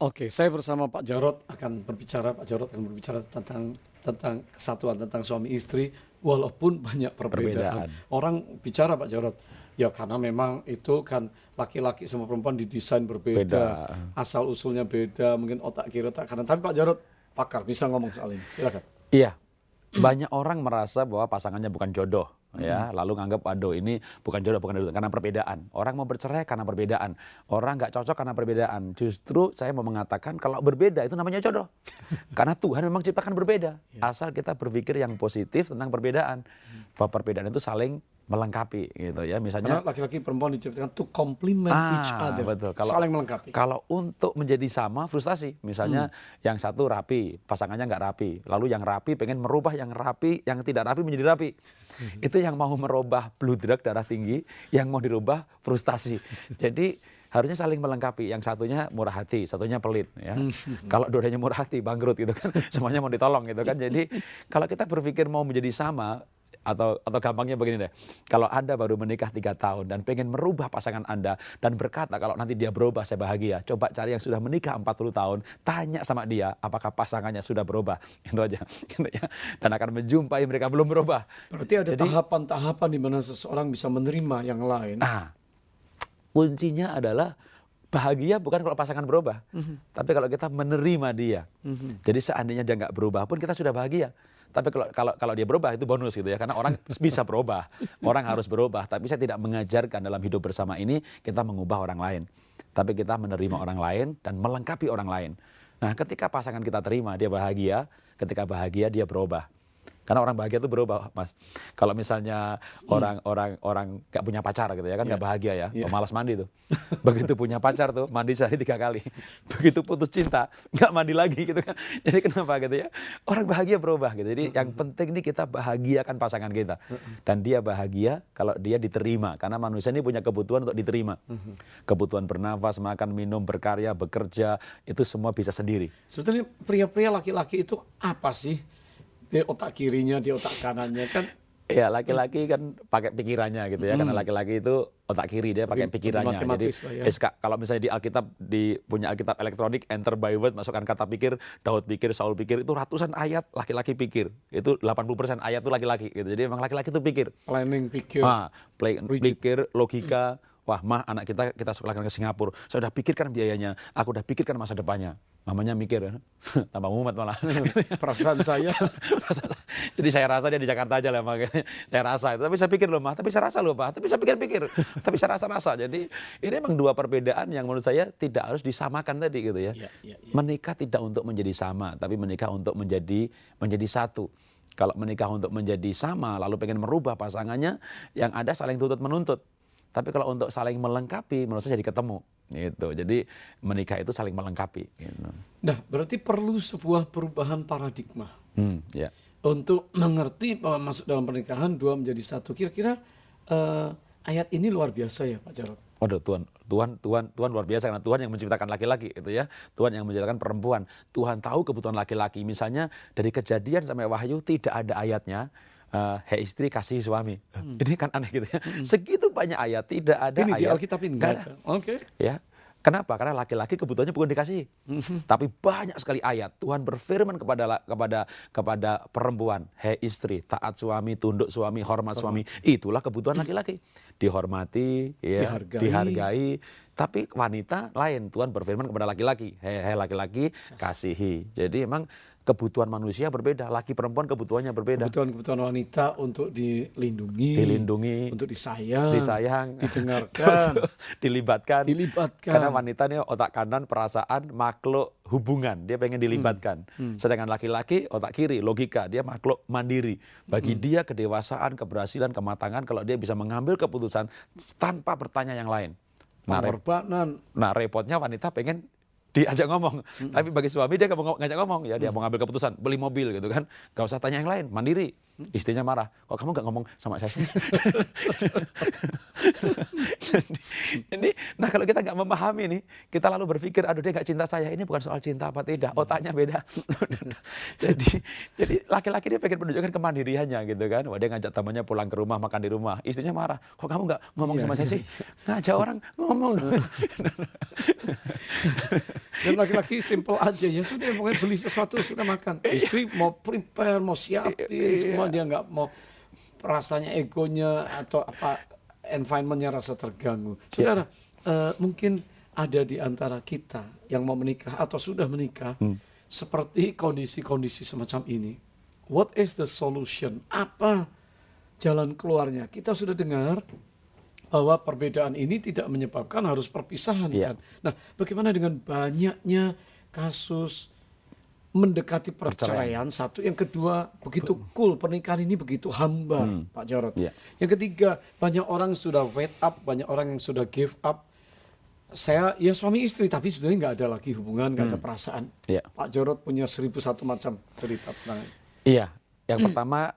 Oke, saya bersama Pak Jarod akan berbicara. Pak Jarod akan berbicara tentang kesatuan, tentang suami istri, walaupun banyak perbedaan. Perbedaan. Orang bicara Pak Jarod, ya karena memang itu kan laki-laki sama perempuan didesain berbeda, Beda. asal usulnya beda, mungkin otak kiri otak kanan. Tapi Pak Jarod pakar, bisa ngomong soal ini. Silakan. Iya, banyak orang merasa bahwa pasangannya bukan jodoh, ya, lalu nganggap aduh ini bukan jodoh, bukan jodoh karena perbedaan. Orang mau bercerai karena perbedaan, orang nggak cocok karena perbedaan. Justru saya mau mengatakan kalau berbeda itu namanya jodoh, karena Tuhan memang ciptakan berbeda. Asal kita berpikir yang positif tentang perbedaan, bahwa perbedaan itu saling melengkapi, gitu ya. Karena Misalnya, laki-laki perempuan diciptakan to complement each other, betul. saling melengkapi. Kalau untuk menjadi sama frustasi, misalnya yang satu rapi, pasangannya nggak rapi, lalu yang rapi pengen merubah yang rapi, yang tidak rapi menjadi rapi. Itu yang mau merubah blood drug darah tinggi, yang mau dirubah frustasi. Jadi harusnya saling melengkapi. Yang satunya murah hati, satunya pelit. Ya. Kalau dua-duanya murah hati, bangkrut gitu kan. Semuanya mau ditolong gitu kan. Jadi kalau kita berpikir mau menjadi sama, atau gampangnya begini deh, kalau Anda baru menikah 3 tahun dan pengen merubah pasangan Anda dan berkata kalau nanti dia berubah saya bahagia, coba cari yang sudah menikah 40 tahun, tanya sama dia apakah pasangannya sudah berubah, itu aja gitu ya. Dan akan menjumpai mereka belum berubah. Berarti ada Jadi tahapan-tahapan di mana seseorang bisa menerima yang lain. kuncinya adalah bahagia bukan kalau pasangan berubah, tapi kalau kita menerima dia. Jadi seandainya dia nggak berubah pun kita sudah bahagia. Tapi kalau dia berubah itu bonus gitu ya, karena orang bisa berubah, orang harus berubah. Tapi saya tidak mengajarkan dalam hidup bersama ini kita mengubah orang lain, tapi kita menerima orang lain dan melengkapi orang lain. Nah, ketika pasangan kita terima dia bahagia, ketika bahagia dia berubah. Karena orang bahagia itu berubah, Mas. Kalau misalnya orang nggak punya pacar gitu ya kan nggak bahagia ya, malas mandi tuh. Begitu punya pacar tuh mandi sehari 3 kali. Begitu putus cinta nggak mandi lagi gitu kan. Jadi kenapa gitu ya? Orang bahagia berubah gitu. Jadi yang penting nih kita bahagiakan pasangan kita. Dan dia bahagia kalau dia diterima. Karena manusia ini punya kebutuhan untuk diterima. Kebutuhan bernafas, makan, minum, berkarya, bekerja, itu semua bisa sendiri. Sebetulnya pria-pria laki-laki itu apa sih? Di otak kirinya, di otak kanannya kan Ya laki-laki kan pakai pikirannya gitu ya, karena laki-laki itu otak kiri, dia pakai lebih pikirannya. Jadi matematis lah ya. kalau misalnya di Alkitab, punya Alkitab elektronik, enter by word, masukkan kata pikir, Daud pikir, Saul pikir, itu ratusan ayat laki-laki pikir. Itu 80% ayat itu laki-laki gitu. Jadi memang laki-laki itu pikir. Planning, pikir, rigid. Pikir, logika. Wah, mah anak kita sekolahkan ke Singapura. Saya udah pikirkan biayanya, aku udah pikirkan masa depannya. Mamanya mikir, tambah mumet malah. Perasaan saya. Jadi saya rasa dia di Jakarta aja lah, makanya saya rasa itu. Tapi saya pikir loh, mah. Tapi saya rasa loh, Pak. Tapi saya pikir-pikir. Tapi saya rasa-rasa. Jadi ini memang dua perbedaan yang menurut saya tidak harus disamakan tadi gitu ya. Menikah tidak untuk menjadi sama, tapi menikah untuk menjadi satu. Kalau menikah untuk menjadi sama, lalu pengen merubah pasangannya, yang ada saling tuntut menuntut. Tapi kalau untuk saling melengkapi, menurut saya jadi ketemu. Gitu. Jadi menikah itu saling melengkapi. Gitu. Nah, berarti perlu sebuah perubahan paradigma. Ya. Untuk mengerti bahwa masuk dalam pernikahan dua menjadi satu. Kira-kira ayat ini luar biasa ya Pak Jarod? Waduh, Tuhan luar biasa, karena Tuhan yang menciptakan laki-laki itu ya. Tuhan yang menciptakan perempuan. Tuhan tahu kebutuhan laki-laki. Misalnya dari Kejadian sampai Wahyu tidak ada ayatnya hei istri kasih suami. Ini kan aneh gitu ya. Segitu banyak ayat, tidak ada Ini ayat. di Alkitab ini nggak ada. Oke. Ya. Kenapa? Karena laki-laki kebutuhannya bukan dikasih. Tapi banyak sekali ayat. Tuhan berfirman kepada perempuan, hei istri, taat suami, tunduk suami, hormat suami. Itulah kebutuhan laki-laki. Dihormati, ya, dihargai. Tapi wanita lain. Tuhan berfirman kepada laki-laki, hei laki-laki, kasihi. Jadi memang kebutuhan manusia berbeda, laki perempuan kebutuhannya berbeda. Kebutuhan wanita untuk dilindungi, untuk disayang, didengarkan, dilibatkan. dilibatkan. Karena wanita ini otak kanan, perasaan, makhluk hubungan, dia pengen dilibatkan. Sedangkan laki-laki otak kiri, logika, dia makhluk mandiri. Bagi dia kedewasaan, keberhasilan, kematangan kalau dia bisa mengambil keputusan tanpa bertanya yang lain. Pengorbanan. Nah repotnya wanita pengen diajak ngomong, tapi bagi suami dia nggak mau ngajak ngomong, ya dia mau ngambil keputusan, beli mobil gitu kan, nggak usah tanya yang lain, mandiri. Istrinya marah, kok kamu nggak ngomong sama saya sih? Nah kalau kita nggak memahami nih, kita lalu berpikir, aduh dia nggak cinta saya, ini bukan soal cinta apa tidak, otaknya beda. jadi laki-laki dia pengen menunjukkan kemandiriannya gitu kan. Wah, dia ngajak temannya pulang ke rumah, makan di rumah. Istrinya marah, kok kamu nggak ngomong sama saya sih? Ngajak orang ngomong dong. Dan laki-laki simple aja, ya sudah pokoknya beli sesuatu sudah makan. Istri mau prepare, mau siapin semua, dia nggak mau rasanya egonya atau apa environmentnya rasa terganggu. Saudara, mungkin ada di antara kita yang mau menikah atau sudah menikah seperti kondisi-kondisi semacam ini. What is the solution? Apa jalan keluarnya? Kita sudah dengar bahwa perbedaan ini tidak menyebabkan harus perpisahan kan. Nah, bagaimana dengan banyaknya kasus mendekati perceraian? Satu, yang kedua begitu cool pernikahan ini begitu hambar, Pak Jarod. Yang ketiga, banyak orang sudah fed up, banyak orang yang sudah give up. Saya ya suami istri tapi sebenarnya nggak ada lagi hubungan, nggak ada perasaan. Pak Jarod punya 1001 macam cerita tentang. Iya, yang pertama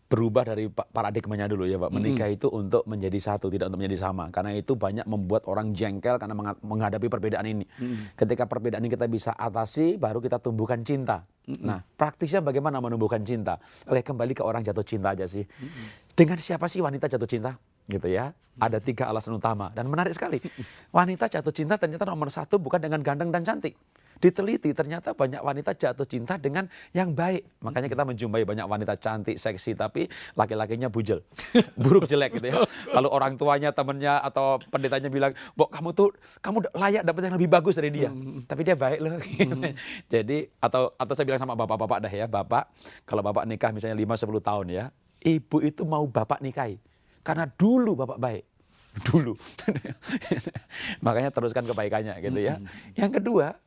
berubah dari paradigmanya dulu ya Pak. Menikah itu untuk menjadi satu, tidak untuk menjadi sama. Karena itu banyak membuat orang jengkel karena menghadapi perbedaan ini. Ketika perbedaan ini kita bisa atasi, baru kita tumbuhkan cinta. Nah, praktisnya bagaimana menumbuhkan cinta? Oke, kembali ke orang jatuh cinta aja sih. Dengan siapa sih wanita jatuh cinta? Gitu ya. Ada 3 alasan utama. Dan menarik sekali. Wanita jatuh cinta ternyata nomor 1 bukan dengan ganteng dan cantik. Diteliti ternyata banyak wanita jatuh cinta dengan yang baik. Makanya kita menjumpai banyak wanita cantik, seksi, tapi laki-lakinya bujel. Buruk, jelek gitu ya. Lalu orang tuanya, temennya, atau pendetanya bilang, "Bok, kamu layak dapat yang lebih bagus dari dia." Tapi dia baik loh. Jadi, atau saya bilang sama bapak-bapak dah ya, Bapak, kalau Bapak nikah misalnya 5-10 tahun ya, ibu itu mau Bapak nikahi. Karena dulu Bapak baik. Dulu. Makanya teruskan kebaikannya gitu ya. Yang kedua,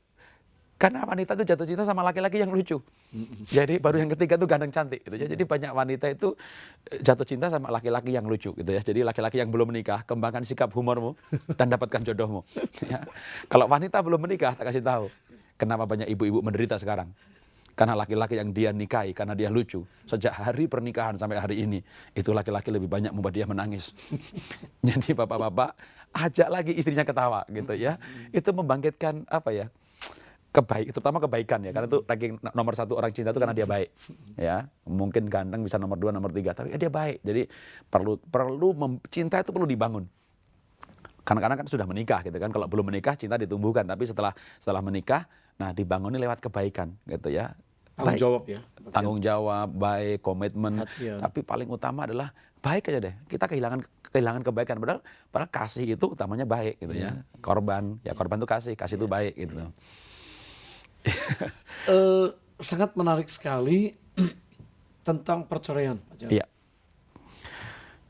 karena wanita itu jatuh cinta sama laki-laki yang lucu. Jadi baru yang ketiga tuh ganteng cantik gitu ya. Jadi banyak wanita itu jatuh cinta sama laki-laki yang lucu gitu ya. Jadi laki-laki yang belum menikah, kembangkan sikap humormu dan dapatkan jodohmu. Ya. Kalau wanita belum menikah, tak kasih tahu. Kenapa banyak ibu-ibu menderita sekarang? Karena laki-laki yang dia nikahi, karena dia lucu. Sejak hari pernikahan sampai hari ini, itu laki-laki lebih banyak membuat dia menangis. Jadi bapak-bapak, ajak lagi istrinya ketawa gitu ya. Itu membangkitkan apa ya? Terutama kebaikan ya, karena itu ranking nomor 1 orang cinta itu karena dia baik ya. Mungkin ganteng bisa nomor 2, nomor 3, tapi dia baik. Jadi cinta itu perlu dibangun. Karena kan sudah menikah gitu kan. Kalau belum menikah cinta ditumbuhkan, tapi setelah menikah, nah dibangunnya lewat kebaikan gitu ya. Tanggung jawab ya. Tanggung jawab, baik, komitmen. Tapi paling utama adalah baik aja deh. Kita kehilangan kebaikan. Padahal kasih itu utamanya baik gitu ya. Korban itu kasih itu baik gitu. Sangat menarik sekali tentang perceraian, Pak Jarod.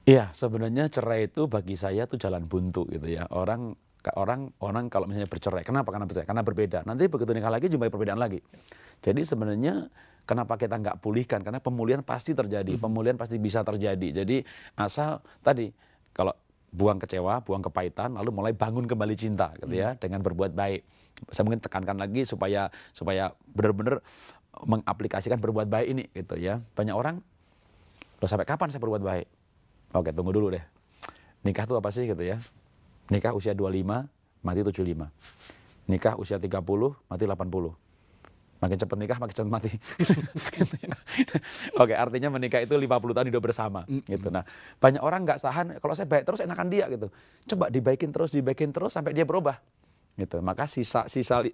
Iya, sebenarnya cerai itu bagi saya tuh jalan buntu gitu ya. Orang kalau misalnya bercerai, kenapa? Karena bercerai, karena berbeda. Nanti begitu nikah lagi jumpai perbedaan lagi. Jadi sebenarnya kenapa kita nggak pulihkan? Karena pemulihan pasti terjadi, pemulihan pasti bisa terjadi. Jadi asal tadi kalau buang kecewa, buang kepahitan, lalu mulai bangun kembali cinta gitu ya, dengan berbuat baik. Saya mungkin tekankan lagi supaya benar-benar mengaplikasikan berbuat baik ini gitu ya. Banyak orang, loh sampai kapan saya berbuat baik? Oke, tunggu dulu deh. Nikah itu apa sih gitu ya? Nikah usia 25, mati 75. Nikah usia 30, mati 80. Makin cepat nikah, makin cepat mati. Oke, artinya menikah itu 50 tahun hidup bersama gitu. Nah, banyak orang nggak tahan, kalau saya baik terus enakan dia gitu. Coba dibaikin terus sampai dia berubah. Gitu. Maka sisa 5,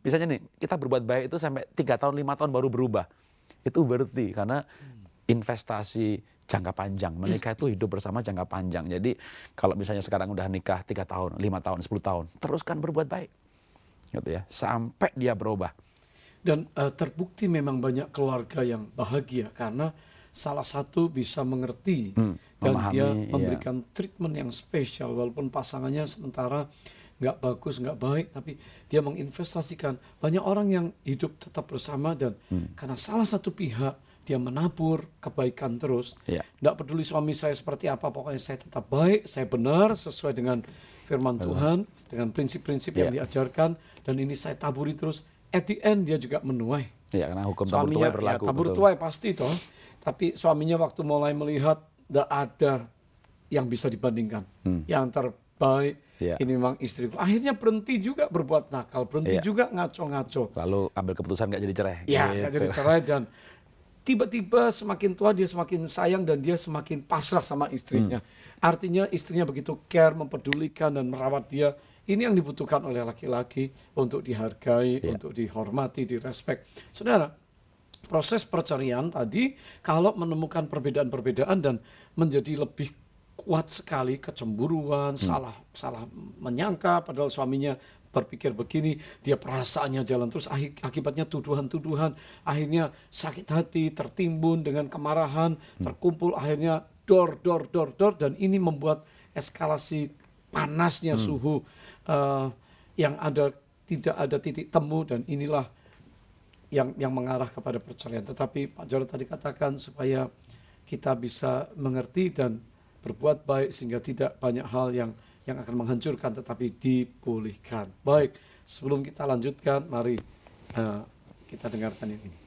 misalnya nih, kita berbuat baik itu sampai 3 tahun, 5 tahun baru berubah. Itu berarti karena investasi jangka panjang. Menikah itu hidup bersama jangka panjang. Jadi kalau misalnya sekarang udah nikah 3 tahun, 5 tahun, 10 tahun, teruskan berbuat baik. Gitu ya, sampai dia berubah. Dan terbukti memang banyak keluarga yang bahagia karena salah satu bisa mengerti dan dia memberikan treatment yang spesial walaupun pasangannya sementara nggak bagus, nggak baik, tapi dia menginvestasikan. Banyak orang yang hidup tetap bersama dan karena salah satu pihak dia menabur kebaikan terus. Nggak peduli suami saya seperti apa, pokoknya saya tetap baik, saya benar sesuai dengan firman Tuhan, dengan prinsip-prinsip yang diajarkan, dan ini saya taburi terus. At the end dia juga menuai. Karena hukum tabur tuai berlaku. Tabur tuai pasti toh. Tapi suaminya waktu mulai melihat tidak ada yang bisa dibandingkan. Yang terbaik ini memang istriku. Akhirnya berhenti juga berbuat nakal, berhenti juga ngaco-ngaco. Lalu ambil keputusan nggak jadi cerai. Ya, nggak jadi cerai, dan tiba-tiba semakin tua dia semakin sayang dan dia semakin pasrah sama istrinya. Artinya istrinya begitu care, mempedulikan dan merawat dia. Ini yang dibutuhkan oleh laki-laki untuk dihargai, untuk dihormati, direspek. Saudara, proses perceraian tadi kalau menemukan perbedaan-perbedaan dan menjadi lebih kuat sekali kecemburuan, salah menyangka padahal suaminya berpikir begini, dia perasaannya jalan terus, akibatnya tuduhan-tuduhan, akhirnya sakit hati, tertimbun dengan kemarahan, terkumpul akhirnya dor, dan ini membuat eskalasi panasnya suhu yang tidak ada titik temu, dan inilah yang mengarah kepada perceraian. Tetapi Pak Jarod tadi katakan supaya kita bisa mengerti dan berbuat baik sehingga tidak banyak hal yang akan menghancurkan tetapi dipulihkan. Baik, sebelum kita lanjutkan, mari kita dengarkan ini.